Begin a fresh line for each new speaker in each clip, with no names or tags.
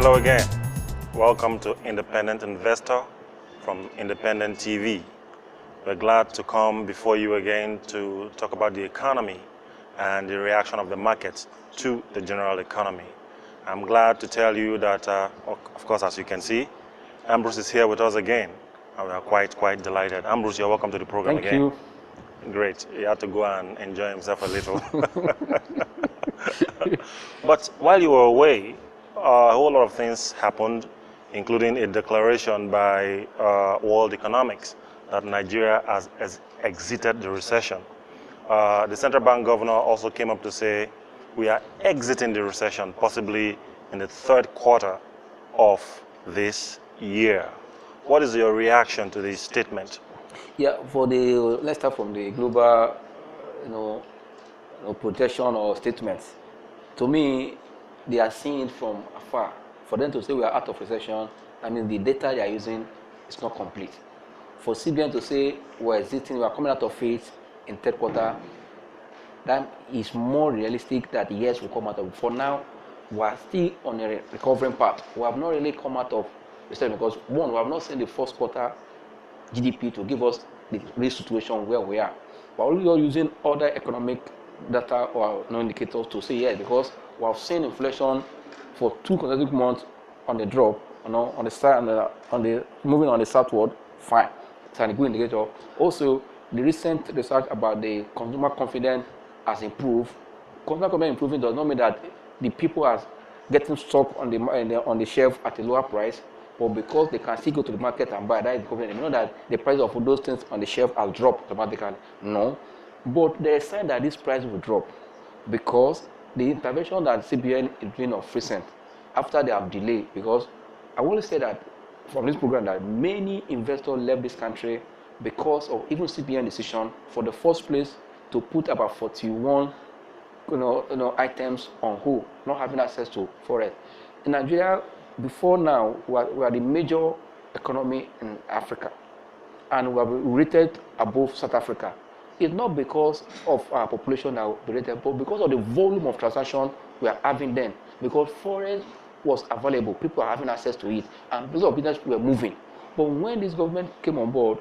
Hello again. Welcome to Independent Investor from Independent TV. We're glad to come before you again to talk about the economy and the reaction of the markets to the general economy. I'm glad to tell you that, of course, as you can see, Ambrose is here with us again, and we are quite delighted. Ambrose, you're welcome to the program again.
Thank you.
Great. He had to go and enjoy himself a little. But while you were away, a whole lot of things happened, including a declaration by World Economics that Nigeria has exited the recession. The central bank governor also came up to say we are exiting the recession possibly in the third quarter of this year. What is your reaction to this statement?
Yeah, let's start from the global, projection or statements. To me, they are seeing it from afar. For them to say we are out of recession, I mean the data they are using is not complete. For CBN to say we're exiting, we are coming out of it in third quarter, that is more realistic that yes, we come out of it. For now, we are still on a recovering path. We have not really come out of recession because one, we have not seen the first quarter GDP to give us the real situation where we are. We're only using other economic data or indicators to say yes, because we have seen inflation for 2 consecutive months on the drop, on the side, moving on the southward, fine. It's a good indicator. Also, the recent research about the consumer confidence has improved. Consumer confidence improving does not mean that the people are getting stock on the shelf at a lower price, but because they can still go to the market and buy, that is confident. You know that the price of those things on the shelf has dropped dramatically. No, but there is a sign that this price will drop because the intervention that CBN is doing of recent, after they have delayed, because I want to say that from this program that many investors left this country because of even CBN decision for the first place to put about 41 items on hold, not having access to forex. In Nigeria, before now, we are the major economy in Africa, and we are rated above South Africa. It's not because of our population that we rated, but because of the volume of transaction we are having then. Because forex was available, people are having access to it, and because of business were moving. But when this government came on board,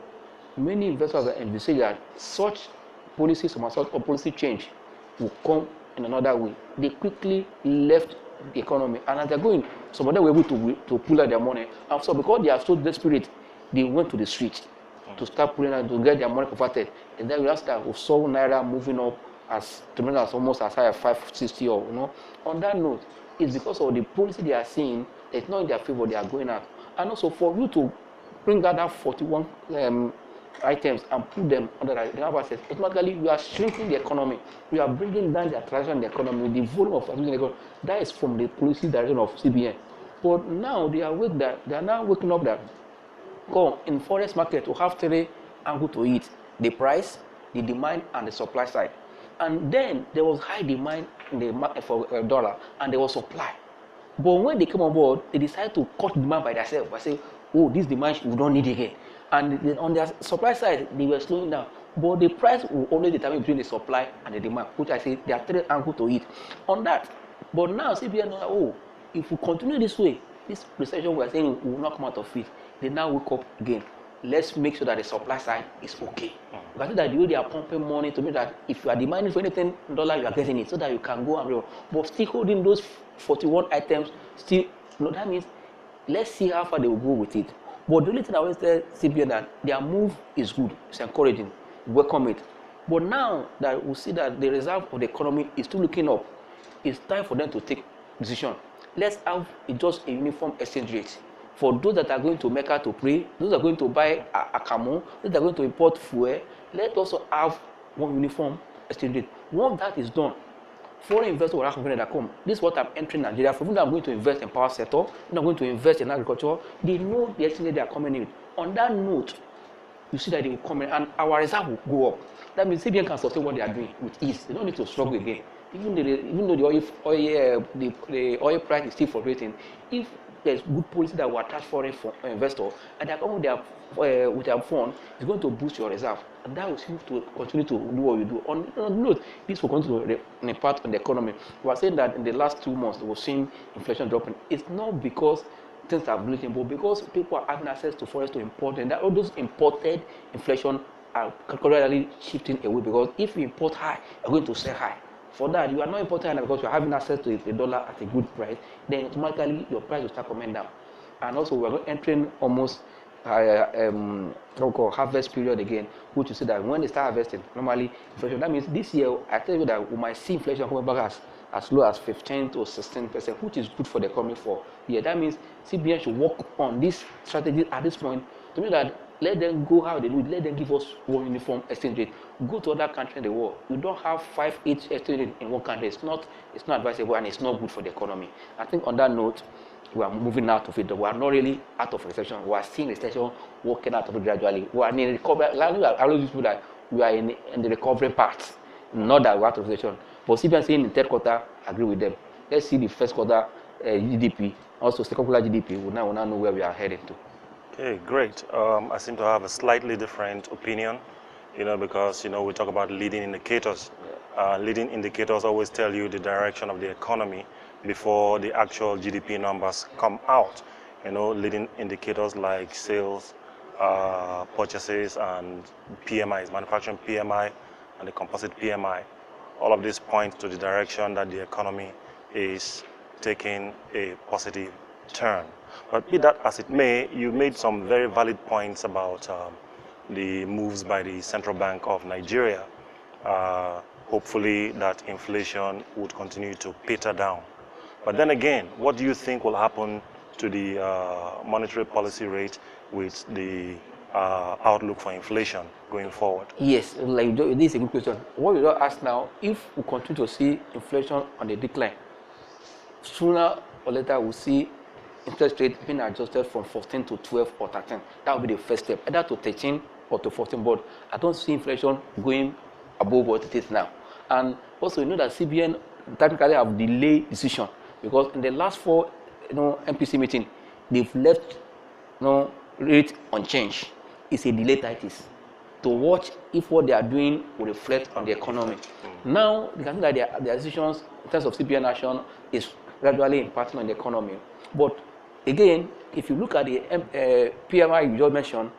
many investors have envisaged that such policies or policy change will come in another way. They quickly left the economy, and as they're going, some of them were able to pull out their money. And so because they are so desperate, they went to the street to start pulling out to get their money converted. And then we asked that we saw Naira moving up as almost as high as 560 or On that note, it's because of the policy they are seeing, it's not in their favor, they are going out. And also for you to bring out that 41 items and put them under the assets, automatically we are shrinking the economy. We are bringing down the attraction in the economy, the volume of transaction in the economy. That is from the policy direction of CBN. But now they are now waking up that in forex market we have 3 angles to it: the price, the demand, and the supply side. And then there was high demand in the market for dollar, and there was supply. But when they came on board, they decided to cut demand by themselves by saying, "Oh, this demand we don't need again." And on their supply side, they were slowing down. But the price will always determine between the supply and the demand, which I say there are 3 angles to it on that. But now CBN knows, if we continue this way, this recession we are saying we will not come out of it. They now wake up again. Let's make sure that the supply side is okay. Because I think that the way they are pumping money to make that if you are demanding for anything dollar, you are getting it so that you can go and real. But still holding those 41 items, that means let's see how far they will go with it. But the only thing I always tell CBN that their move is good, it's encouraging, welcome it. But now that we see that the reserve of the economy is still looking up, it's time for them to take decision. Let's have just a uniform exchange rate. For those that are going to Mecca to pray, those that are going to buy a camo, those that are going to import fuel, let's also have one uniform exchange rate. Once that is done, foreign investors will have companies that come. This is what I'm entering Nigeria for. When I'm going to invest in power sector, when I'm going to invest in agriculture, they know the exchange rate they are coming in. On that note, you see that they will come in and our reserve will go up. That means CBN can sustain what they are doing with ease. They don't need to struggle again. Even though the oil price is still fluctuating, if there's good policy that will attract foreign investor, and they're coming with their fund, it's going to boost your reserve, and that will seem to continue to do what you do. On note, this will continue to impact on the economy. We are saying that in the last 2 months we've seen inflation dropping. It's not because things are bleeding, but because people are having access to forex to import, and that all those imported inflation are gradually shifting away, because if you import high, you're going to sell high. For that, you are not importing high because you're having access to the dollar at a good price, then automatically your price will start coming down. And also, we're entering almost harvest period again, which you see that when they start harvesting, normally inflation, that means this year, I tell you that we might see inflation coming back as low as 15 to 16%, which is good for the economy for year. That means CBN should work on this strategy at this point to mean that let them go how they do it, let them give us one uniform exchange rate. Go to other countries in the world. You don't have 5-8 exchange rate in one country. It's not advisable, and it's not good for the economy. I think on that note, we are moving out of it. We are not really out of recession. We are seeing recession working out of it gradually. We are in recovery. I always use that we are in the recovery part, not that we are out of recession. But CBN saying in third quarter, I agree with them. Let's see the first quarter GDP, also second quarter GDP. We now know where we are heading to.
Okay, great. I seem to have a slightly different opinion, because, we talk about leading indicators. Leading indicators always tell you the direction of the economy before the actual GDP numbers come out. Leading indicators like sales, purchases, and PMIs, manufacturing PMI, and the composite PMI. All of this point to the direction that the economy is taking a positive turn. But be that as it may, you made some very valid points about the moves by the Central Bank of Nigeria. Hopefully that inflation would continue to peter down. But then again, what do you think will happen to the monetary policy rate with the outlook for inflation going forward?
Yes, like this is a good question. What we don't ask now, if we continue to see inflation on the decline, sooner or later we'll see interest rate being adjusted from 14 to 12 or 13. That will be the first step, either to 13 or to 14. But I don't see inflation going above what it is now. And also, that CBN technically have delayed decision, because in the last 4 MPC meeting, they've left rate unchanged. It's a delay tactics to watch if what they are doing will reflect on the economy. Now, you can see that their decisions in terms of CBN action is gradually impacting on the economy. But again, if you look at the PMI you just mentioned,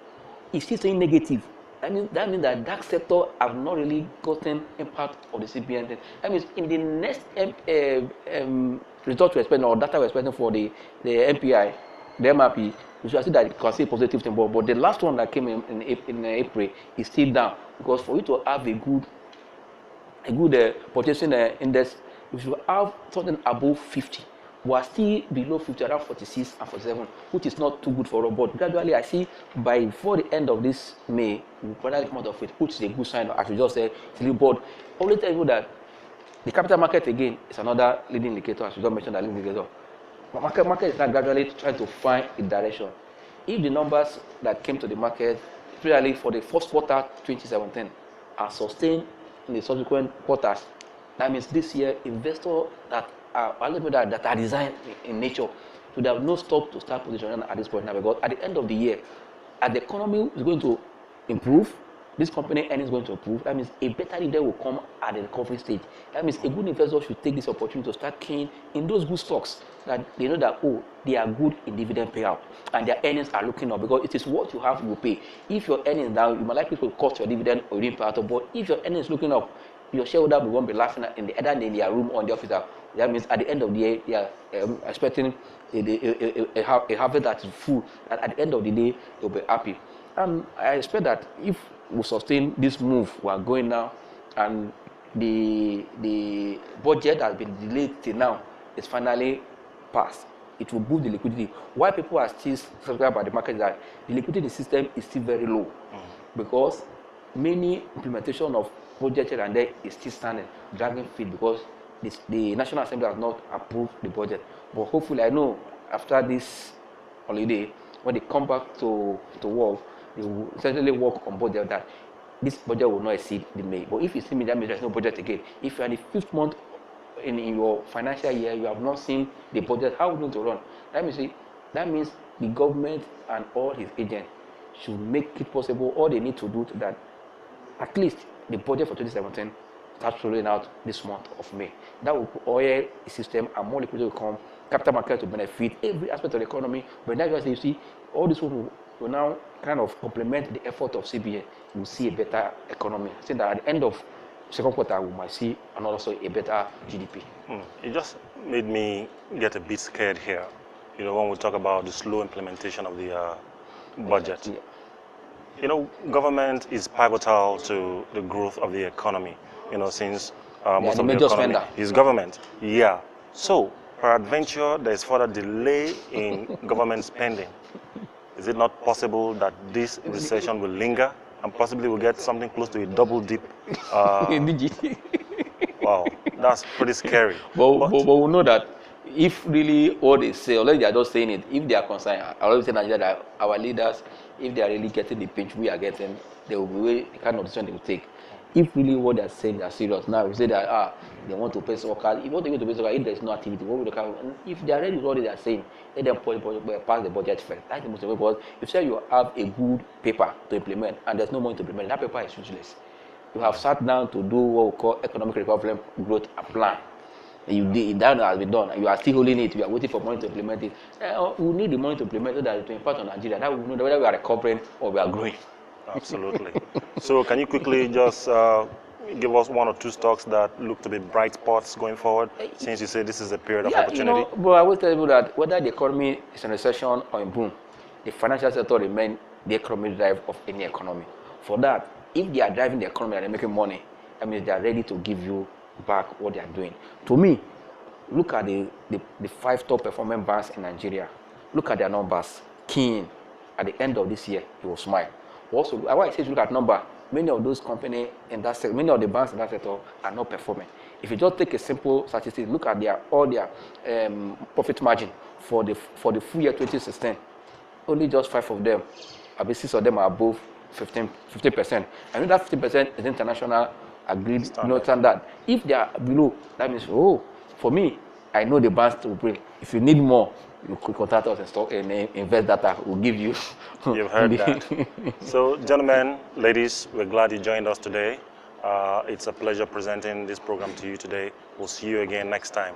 it's still saying negative. That means that that sector have not really gotten impact of the CBN. That means in the next result we're expecting, or data we're expecting for the MPI, the MRP, we should see that it can see positive thing. But the last one that came in April is still down, because for you to have a good purchasing index, you should have something above 50. We are still below 50, around 46 and 47, which is not too good for us. But gradually, I see before the end of this May, we'll probably come out of it, which is a good sign. As we just said, but I will tell you that the capital market again is another leading indicator. As we just mentioned, that leading indicator. Market is now gradually trying to find a direction. If the numbers that came to the market, especially for the first quarter 2017, are sustained in the subsequent quarters, that means this year investors that are designed in nature would have no stop to start positioning at this point now, because at the end of the year, as the economy is going to improve, this company earnings is going to improve. That means a better dividend will come at the recovery stage. That means a good investor should take this opportunity to start keying in those good stocks that they know that they are good in dividend payout and their earnings are looking up, because it is what you have you pay. If your earnings down, you might likely to cost your dividend or dividend payout. But if your earnings is looking up, your shareholder will won't be laughing either in their room or in the office. That means at the end of the year, they are expecting a harvest that is full. And at the end of the day, they'll be happy. And I expect that if we sustain this move we are going now, and the budget has been delayed till now is finally passed, it will boost the liquidity. Why people are still subscribed by the market is that the liquidity system is still very low, because many implementation of budget here and there is still standing, dragging feet, because the National Assembly has not approved the budget. But hopefully, I know after this holiday, when they come back to work, they will certainly work on budget that this budget will not exceed the May. But if you see me, that means there's no budget again. If you are in the 5th month in your financial year, you have not seen the budget, how are you going to run? Let me see, That means the government and all his agents should make it possible. All they need to do to that, at least the budget for 2017 starts rolling out this month of May. That will oil the system and more liquidity will come, capital market to benefit every aspect of the economy. But that's why you see all this will now kind of complement the effort of CBN. We'll see a better economy. I think that at the end of second quarter, we might see and also a better GDP.
It just made me get a bit scared here. You know, when we talk about the slow implementation of the budget.
Yeah.
You know, government is pivotal to the growth of the economy. You know, since most of the
major
economy
spender.
is government. Yeah. So, peradventure, there is further delay in government spending. Is it not possible that this recession will linger and possibly we'll get something close to a double dip? Wow, that's pretty scary.
But we know that if really all they say, unless they are just saying it, if they are concerned, I always say Nigeria that our leaders, if they are really getting the pinch we are getting, they will be the kind of decision they will take. If really what they are saying they are serious, now we say that they want to pay soccer. If what they want to pay soccer, if there is no activity, what will they come? And if they are ready with what they are saying, let them pass the budget first. That's the most important. Because if say you have a good paper to implement and there's no money to implement, that paper is useless. You have sat down to do what we call economic recovery growth plan. You did that has been done. You are still holding it. You are waiting for money to implement it. We need the money to implement it so that it will impact on Nigeria. That we know whether we are recovering or we are growing.
Absolutely. So can you quickly just give us one or two stocks that look to be bright spots going forward, since you say this is a period of opportunity?
You know, but I will tell you that whether the economy is in recession or in boom, the financial sector remains the economic drive of any economy. For that, if they are driving the economy and they're making money, that means they are ready to give you back what they are doing. To me, look at the 5 top performing banks in Nigeria. Look at their numbers. Keen, at the end of this year, he will smile. Also, why I say look at number, many of those companies in that sector, many of the banks in that sector are not performing. If you just take a simple statistic, look at all their profit margin for the full year 2016, only just 5 of them, I mean 6 of them are above 50%. I mean that 50% is international agreed standard. If they are below, that means for me, I know the banks will bring. If you need more, you could contact us and stock and invest data. We'll give you.
You've heard that. So, gentlemen, ladies, we're glad you joined us today. It's a pleasure presenting this program to you today. We'll see you again next time.